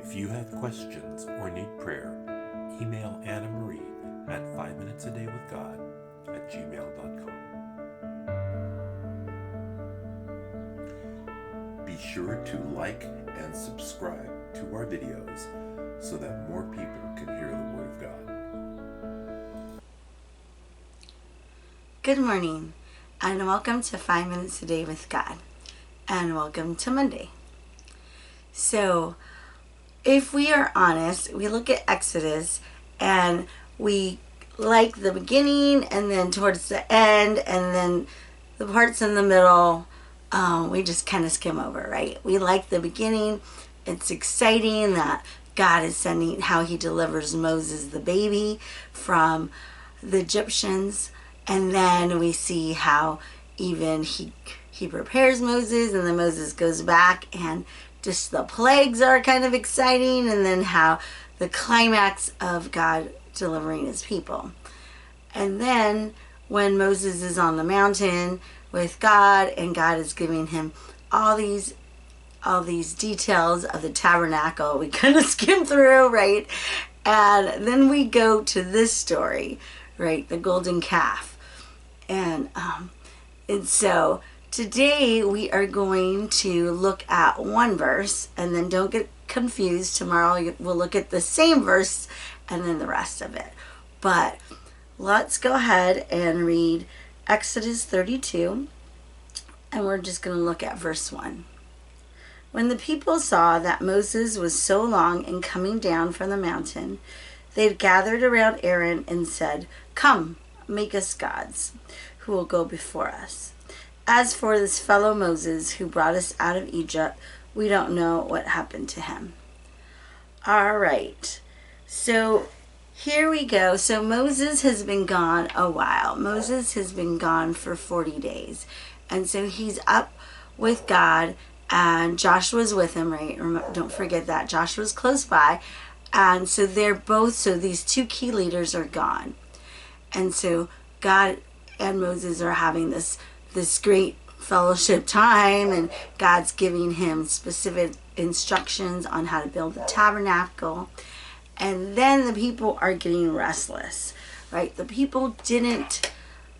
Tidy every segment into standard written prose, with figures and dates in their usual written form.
If you have questions or need prayer, email Annamarie at 5minutesadayWithGod@gmail.com. Be sure to like and subscribe to our videos so that more people can hear the Word of God. Good morning, and welcome to 5 Minutes a Day with God, and welcome to Monday. So, if we are honest, we look at Exodus, and we like the beginning, and then towards the end, and then the parts in the middle, we just kind of skim over, right? We like the beginning. It's exciting that God is sending, how he delivers Moses, the baby, from the Egyptians. And then we see how even he prepares Moses, and then Moses goes back, and just the plagues are kind of exciting, and then how the climax of God delivering his people. And then when Moses is on the mountain with God, and God is giving him all these details of the tabernacle, we kind of skim through, right? And then we go to this story, right? The golden calf. And so today we are going to look at one verse, and then don't get confused. Tomorrow we'll look at the same verse and then the rest of it. But let's go ahead and read Exodus 32, and we're just going to look at verse 1. When the people saw that Moses was so long in coming down from the mountain, they gathered around Aaron and said, "Come, make us gods, who will go before us. As for this fellow Moses who brought us out of Egypt, we don't know what happened to him." All right, so here we go. So Moses has been gone a while. Moses has been gone for 40 days. And so he's up with God, and Joshua's with him, right? Don't forget that. Joshua's close by. And so so these two key leaders are gone. And so God and Moses are having this great fellowship time, and God's giving him specific instructions on how to build the tabernacle. And then the people are getting restless, right? The people didn't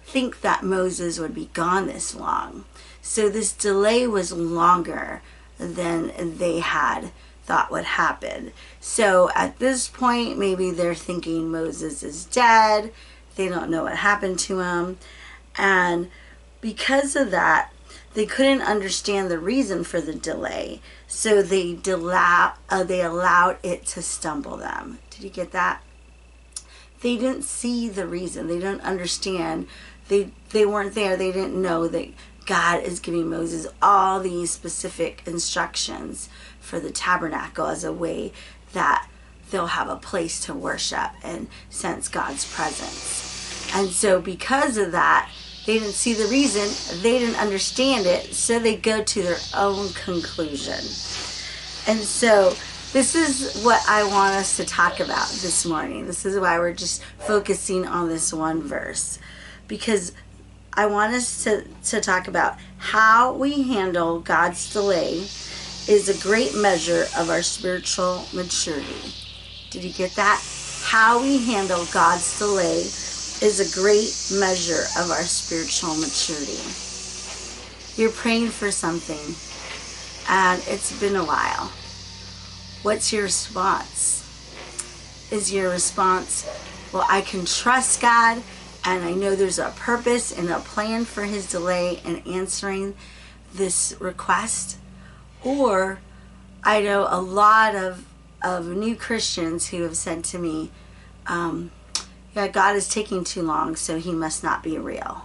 think that Moses would be gone this long. So this delay was longer than they had thought would happen. So at this point, maybe they're thinking Moses is dead. They don't know what happened to him. And because of that, they couldn't understand the reason for the delay. So they allowed it to stumble them. Did you get that? They didn't see the reason. They don't understand. They weren't there. They didn't know that God is giving Moses all these specific instructions for the tabernacle as a way that they'll have a place to worship and sense God's presence. And so because of that, they didn't see the reason, they didn't understand it, so they go to their own conclusion. And so this is what I want us to talk about this morning. This is why we're just focusing on this one verse, because I want us to talk about how we handle God's delay is a great measure of our spiritual maturity. Did you get that? How we handle God's delay is a great measure of our spiritual maturity. You're praying for something, and it's been a while. What's your response? Is your response, well, I can trust God, and I know there's a purpose and a plan for his delay in answering this request? Or I know a lot of new Christians who have said to me, yeah, God is taking too long, so he must not be real,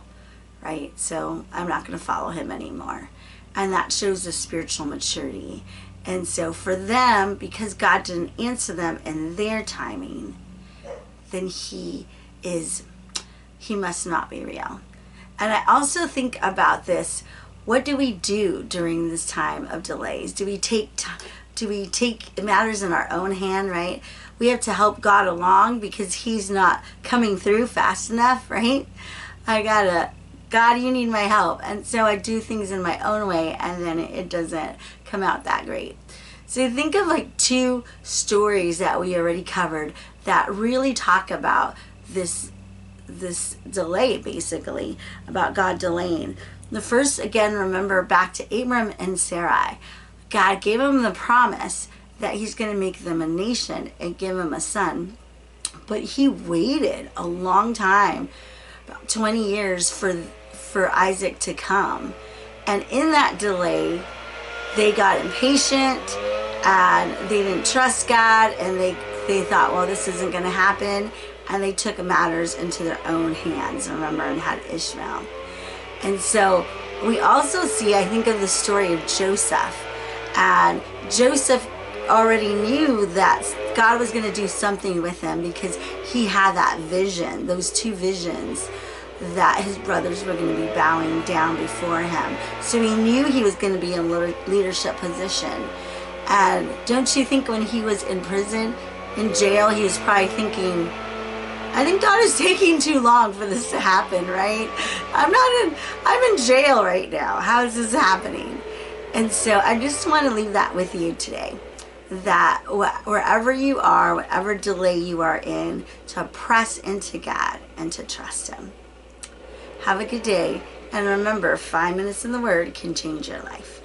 right? So I'm not going to follow him anymore. And that shows the spiritual maturity. And so for them, because God didn't answer them in their timing, then he must not be real. And I also think about this. What do we do during this time of delays? Do we take matters in our own hand, right? We have to help God along because he's not coming through fast enough, right? God, you need my help. And so I do things in my own way, and then it doesn't come out that great. So think of like two stories that we already covered that really talk about this delay, basically, about God delaying. The first, again, remember back to Abram and Sarai. God gave him the promise that he's going to make them a nation and give him a son. But he waited a long time, about 20 years, for Isaac to come. And in that delay, they got impatient and they didn't trust God, and they thought, well, this isn't going to happen. And they took matters into their own hands, remember, and had Ishmael. And so we also see, I think of the story of Joseph. And Joseph already knew that God was going to do something with him because he had that vision, those two visions, that his brothers were going to be bowing down before him. So he knew he was going to be in a leadership position. And don't you think when he was in prison, in jail, he was probably thinking, I think God is taking too long for this to happen, right? I'm in jail right now. How is this happening? And so I just want to leave that with you today, that wherever you are, whatever delay you are in, to press into God and to trust him. Have a good day. And remember, 5 minutes in the Word can change your life.